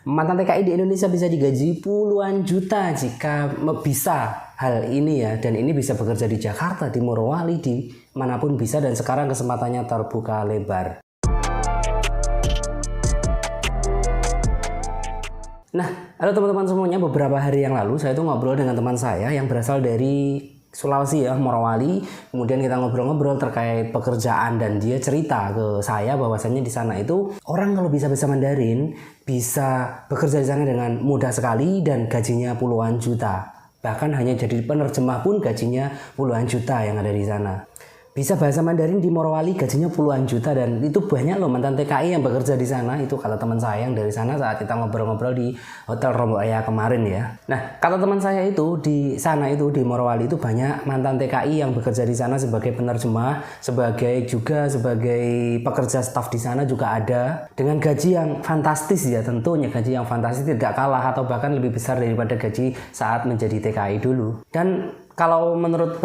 Mantan TKI di Indonesia bisa digaji puluhan juta jika bisa hal ini ya, dan ini bisa bekerja di Jakarta, di Morowali, di manapun bisa, dan sekarang kesempatannya terbuka lebar. Nah, halo teman-teman semuanya, beberapa hari yang lalu saya tuh ngobrol dengan teman saya yang berasal dari Sulawesi ya, Morowali. Kemudian kita ngobrol-ngobrol terkait pekerjaan dan dia cerita ke saya bahwasannya di sana itu orang kalau bisa bahasa Mandarin bisa bekerja di sana dengan mudah sekali dan gajinya puluhan juta. Bahkan hanya jadi penerjemah pun gajinya puluhan juta yang ada di sana. Bisa bahasa Mandarin di Morowali gajinya puluhan juta, dan itu banyak loh mantan TKI yang bekerja di sana. Itu kata teman saya yang dari sana saat kita ngobrol-ngobrol di Hotel Rombaya kemarin ya. Nah, kata teman saya itu di sana itu di Morowali itu banyak mantan TKI yang bekerja di sana sebagai penerjemah, sebagai pekerja staf di sana juga ada, dengan gaji yang fantastis ya, tentunya gaji yang fantastis, tidak kalah atau bahkan lebih besar daripada gaji saat menjadi TKI dulu. Dan kalau menurut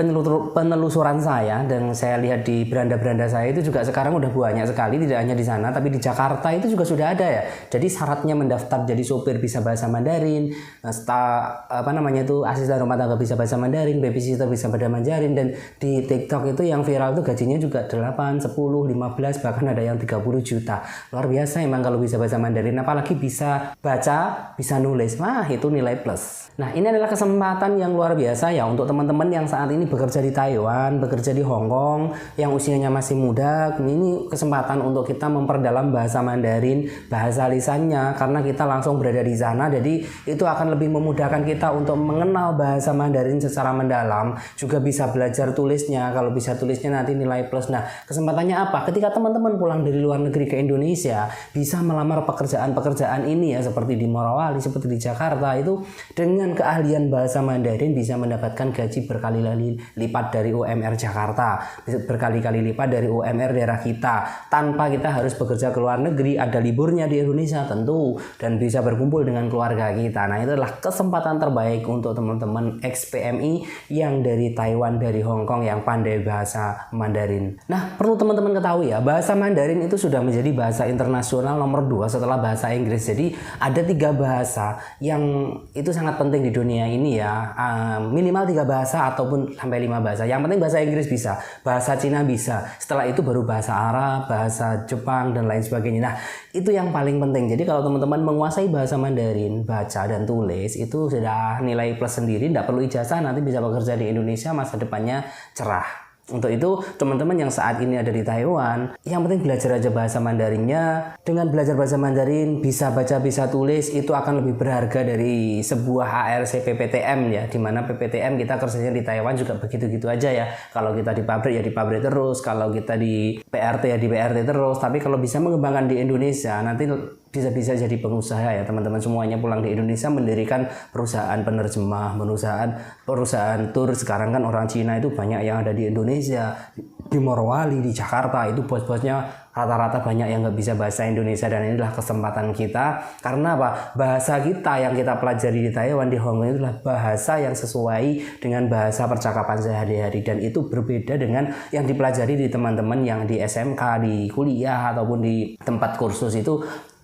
penelusuran saya dan saya lihat di beranda-beranda saya itu juga sekarang udah banyak sekali, tidak hanya di sana tapi di Jakarta itu juga sudah ada ya. Jadi syaratnya mendaftar jadi sopir bisa bahasa Mandarin, asisten rumah tangga bisa bahasa Mandarin, babysitter bisa bahasa Mandarin, dan di TikTok itu yang viral itu gajinya juga 8, 10, 15 bahkan ada yang 30 juta. Luar biasa emang kalau bisa bahasa Mandarin, apalagi bisa baca, bisa nulis. Wah, itu nilai plus. Nah, ini adalah kesempatan yang luar biasa ya untuk teman-teman yang saat ini bekerja di Taiwan, bekerja di Hong Kong, yang usianya masih muda. Ini kesempatan untuk kita memperdalam bahasa Mandarin, bahasa lisannya, karena kita langsung berada di sana. Jadi itu akan lebih memudahkan kita untuk mengenal bahasa Mandarin secara mendalam. Juga bisa belajar tulisnya. Kalau bisa tulisnya nanti nilai plus. Nah, kesempatannya apa? Ketika teman-teman pulang dari luar negeri ke Indonesia, bisa melamar pekerjaan-pekerjaan ini ya, seperti di Morowali, seperti di Jakarta, itu dengan keahlian bahasa Mandarin bisa mendapatkan gaji berkali-kali lipat dari UMR Jakarta, berkali-kali lipat dari UMR daerah kita, tanpa kita harus bekerja ke luar negeri, ada liburnya di Indonesia tentu, dan bisa berkumpul dengan keluarga kita. Nah, itu adalah kesempatan terbaik untuk teman-teman ex-PMI yang dari Taiwan, dari Hong Kong, yang pandai bahasa Mandarin. Nah, perlu teman-teman ketahui ya, bahasa Mandarin itu sudah menjadi bahasa internasional nomor 2 setelah bahasa Inggris. Jadi ada 3 bahasa yang itu sangat penting di dunia ini ya, minimal 3 bahasa ataupun sampai 5 bahasa. Yang penting bahasa Inggris bisa, bahasa Cina bisa, setelah itu baru bahasa Arab, bahasa Jepang, dan lain sebagainya. Nah, itu yang paling penting. Jadi kalau teman-teman menguasai bahasa Mandarin, baca dan tulis, itu sudah nilai plus sendiri, tidak perlu ijazah, nanti bisa bekerja di Indonesia, masa depannya cerah. Untuk itu teman-teman yang saat ini ada di Taiwan, yang penting belajar aja bahasa Mandarinnya. Dengan belajar bahasa Mandarin, bisa baca, bisa tulis, itu akan lebih berharga dari sebuah ARC PPTM ya, dimana PPTM kita kerjanya di Taiwan juga begitu-gitu aja ya. Kalau kita di pabrik ya di pabrik terus, kalau kita di PRT ya di PRT terus. Tapi kalau bisa mengembangkan di Indonesia, nanti bisa jadi pengusaha ya teman-teman semuanya, pulang di Indonesia mendirikan perusahaan penerjemah, perusahaan tur. Sekarang kan orang Cina itu banyak yang ada di Indonesia, di Morowali, di Jakarta, itu bos-bosnya rata-rata banyak yang nggak bisa bahasa Indonesia. Dan inilah kesempatan kita, karena apa? Bahasa kita yang kita pelajari di Taiwan, di Hong Kong, itulah bahasa yang sesuai dengan bahasa percakapan sehari-hari, dan itu berbeda dengan yang dipelajari di teman-teman yang di SMK, di kuliah, ataupun di tempat kursus. Itu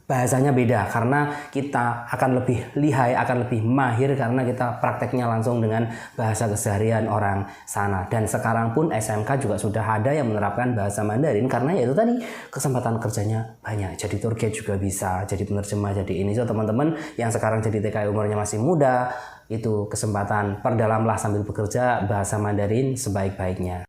bahasanya beda, karena kita akan lebih lihai, akan lebih mahir karena kita prakteknya langsung dengan bahasa keseharian orang sana. Dan sekarang pun SMK juga sudah ada yang menerapkan bahasa Mandarin, karena ya itu tadi kesempatan kerjanya banyak. Jadi tour guide juga bisa, jadi penerjemah, jadi ini. So teman-teman yang sekarang jadi TKI umurnya masih muda, itu kesempatan perdalamlah sambil bekerja bahasa Mandarin sebaik-baiknya.